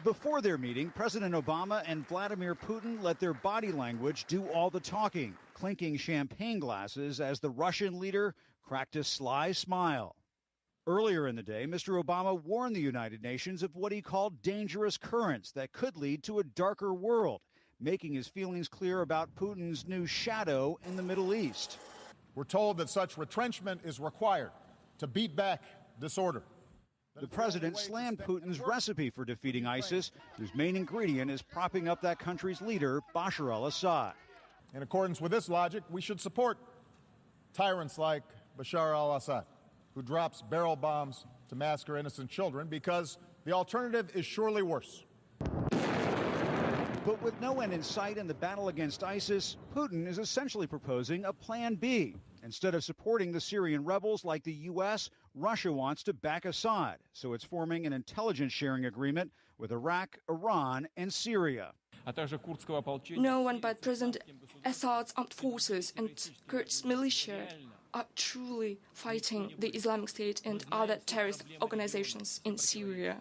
Before their meeting, President Obama and Vladimir Putin let their body language do all the talking, clinking champagne glasses as the Russian leader cracked a sly smile. Earlier in the day, Mr. Obama warned the United Nations of what he called dangerous currents that could lead to a darker world, making his feelings clear about Putin's new shadow in the Middle East. We're told that such retrenchment is required to beat back disorder. The president slammed Putin's recipe for defeating ISIS, whose main ingredient is propping up that country's leader, Bashar al-Assad. In accordance with this logic, we should support tyrants like Bashar al-Assad, who drops barrel bombs to massacre innocent children, because the alternative is surely worse. But with no end in sight in the battle against ISIS, Putin is essentially proposing a plan B. Instead of supporting the Syrian rebels like the U.S., Russia wants to back Assad, so it's forming an intelligence sharing agreement with Iraq, Iran, and Syria. No one but President Assad's armed forces and Kurds militia are truly fighting the Islamic State and other terrorist organizations in Syria.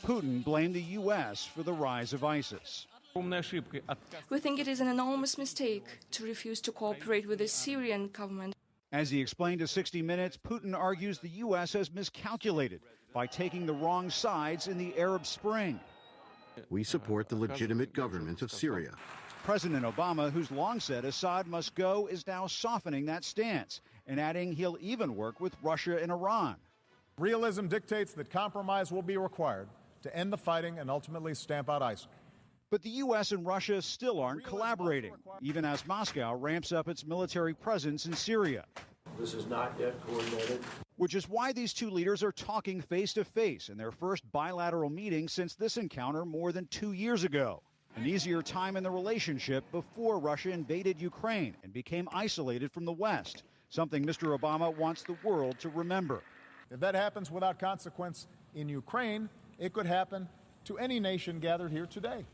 Putin blamed the U.S. for the rise of ISIS. We think it is an enormous mistake to refuse to cooperate with the Syrian government. As he explained to 60 Minutes, Putin argues the U.S. has miscalculated by taking the wrong sides in the Arab Spring. We support the legitimate government of Syria. President Obama, who's long said Assad must go, is now softening that stance and adding he'll even work with Russia and Iran. Realism dictates that compromise will be required to end the fighting and ultimately stamp out ISIL. But the U.S. and Russia still aren't collaborating, even as Moscow ramps up its military presence in Syria. This is not yet coordinated. Which is why these two leaders are talking face-to-face in their first bilateral meeting since this encounter more than 2 years ago. An easier time in the relationship before Russia invaded Ukraine and became isolated from the West, something Mr. Obama wants the world to remember. If that happens without consequence in Ukraine, it could happen to any nation gathered here today.